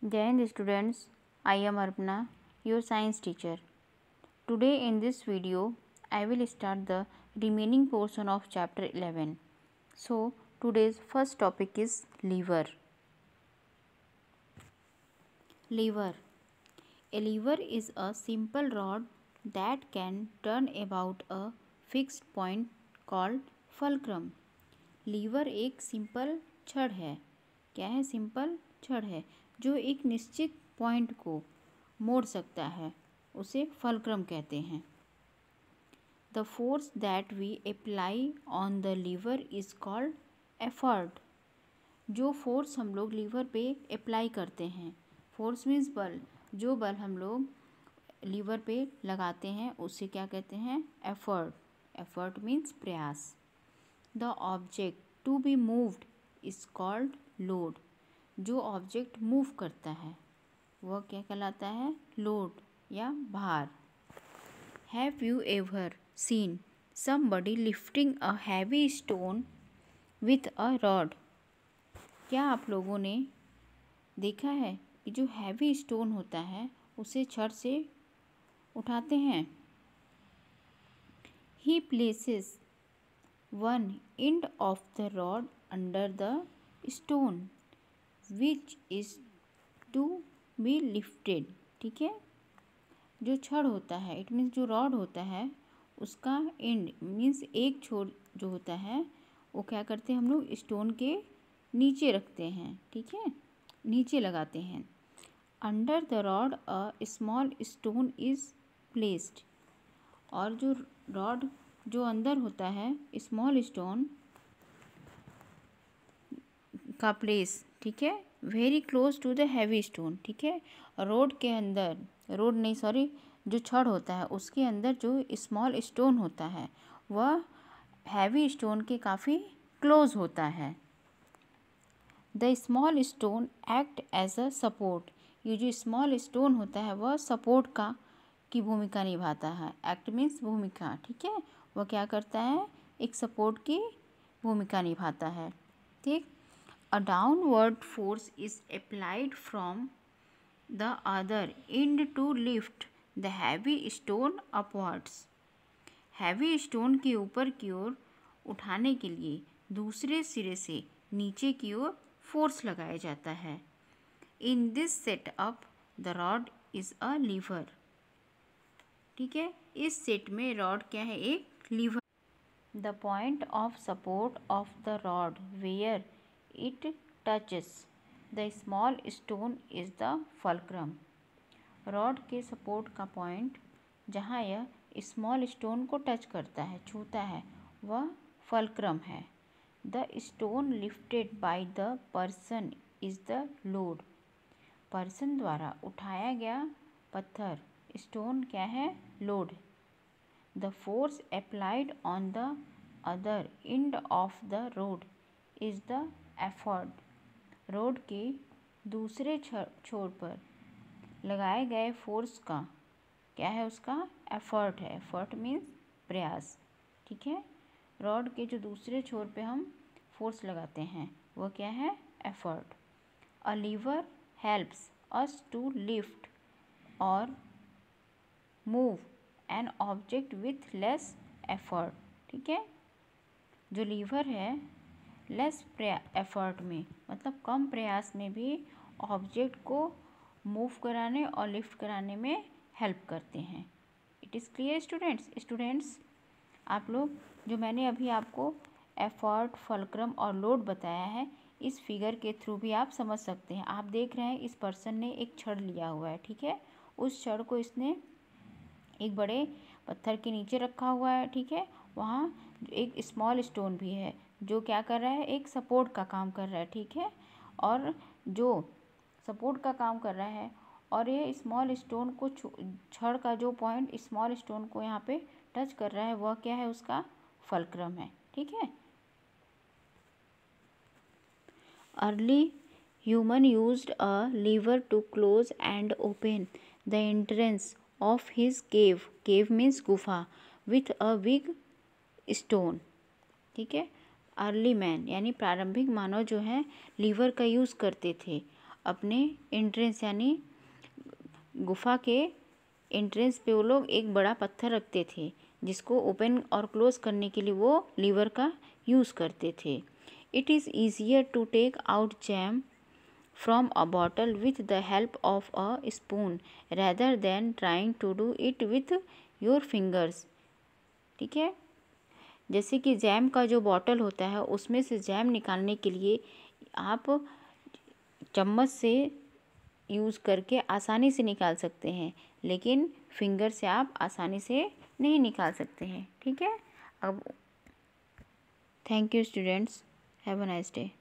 Jai Hind students, I am Arpana, your science teacher. Today in this video, I will start the remaining portion of chapter 11. So, today's first topic is lever. Lever. A lever is a simple rod that can turn about a fixed point called fulcrum. Lever एक simple छड़ है. क्या है? Simple छड़ है जो एक निश्चित पॉइंट को मोड़ सकता है. उसे फलक्रम कहते हैं. The force that we apply on the lever is called effort. जो फोर्स हम लोग लीवर पे अप्लाई करते हैं, फोर्स मीन्स बल, जो बल हम लोग लीवर पे लगाते हैं उसे क्या कहते हैं? एफर्ट. एफर्ट मीन्स प्रयास. The object to be moved is called load. जो ऑब्जेक्ट मूव करता है वह क्या कहलाता है? लोड या भार. Have you ever seen somebody lifting a heavy stone with a rod? क्या आप लोगों ने देखा है कि जो हैवी स्टोन होता है उसे छड़ से उठाते हैं? ही places one end of the rod under the stone which is to be lifted. ठीक है. जो छड़ होता है, इट मीन्स जो रॉड होता है उसका एंड मीन्स एक छोर जो होता है वो क्या करते हैं हम लोग? स्टोन के नीचे रखते हैं. ठीक है, नीचे लगाते हैं. Under the rod a small stone is placed. और जो रॉड जो अंदर होता है स्मॉल स्टोन का प्लेस, ठीक है, very close to the heavy stone. ठीक है, रोड के अंदर, रोड नहीं सॉरी, जो छड़ होता है उसके अंदर जो स्मॉल स्टोन होता है वह हैवी स्टोन के काफ़ी क्लोज होता है. The small stone act as a support. ये जो स्मॉल स्टोन होता है वह सपोर्ट की भूमिका निभाता है. एक्ट मीन्स भूमिका. ठीक है, वह क्या करता है? एक सपोर्ट की भूमिका निभाता है. ठीक. A downward force is applied from the other end to lift the heavy stone upwards. Heavy stone के ऊपर की ओर उठाने के लिए दूसरे सिरे से नीचे की ओर फोर्स लगाया जाता है. In this setup the rod is a lever. ठीक है, इस सेट में रॉड क्या है? एक lever. The point of support of the rod where it touches the small stone is the fulcrum. Rod के सपोर्ट का पॉइंट जहाँ यह स्मॉल स्टोन को टच करता है, छूता है, वह फलक्रम है. The stone lifted by the person is the load. Person द्वारा उठाया गया पत्थर, स्टोन क्या है? Load. The force applied on the other end of the road is the effort. Road के दूसरे छोर पर लगाए गए फोर्स का क्या है? उसका एफर्ट है. एफर्ट मीन्स प्रयास. ठीक है, रॉड के जो दूसरे छोर पे हम फोर्स लगाते हैं वह क्या है? Effort. A lever helps us to lift और move an object with less effort. ठीक है, जो लीवर है लेस एफर्ट में, मतलब कम प्रयास में भी ऑब्जेक्ट को मूव कराने और लिफ्ट कराने में हेल्प करते हैं. It is clear students. आप लोग जो मैंने अभी आपको एफर्ट, फलक्रम और लोड बताया है, इस फिगर के थ्रू भी आप समझ सकते हैं. आप देख रहे हैं इस पर्सन ने एक छड़ लिया हुआ है. ठीक है, उस छड़ को इसने एक बड़े पत्थर के नीचे रखा हुआ है. ठीक है, वहाँ एक स्मॉल स्टोन भी है जो क्या कर रहा है? एक सपोर्ट का काम कर रहा है. ठीक है, और जो सपोर्ट का काम कर रहा है और ये स्मॉल स्टोन को छड़ का जो पॉइंट स्मॉल स्टोन को यहाँ पे टच कर रहा है वह क्या है? उसका फलक्रम है. ठीक है. Early human used a lever to close and open the entrance of his cave. Cave means गुफा. With a big stone. ठीक है, अर्ली मैन यानी प्रारंभिक मानव जो है लीवर का यूज़ करते थे अपने एंट्रेंस यानी गुफा के एंट्रेंस पे वो लोग एक बड़ा पत्थर रखते थे, जिसको ओपन और क्लोज करने के लिए वो लीवर का यूज़ करते थे। It is easier to take out jam from a bottle with the help of a spoon rather than trying to do it with your fingers। ठीक है, जैसे कि जैम का जो बॉटल होता है उसमें से जैम निकालने के लिए आप चम्मच से यूज़ करके आसानी से निकाल सकते हैं, लेकिन फिंगर से आप आसानी से नहीं निकाल सकते हैं। ठीक है, अब thank you students, have a nice day.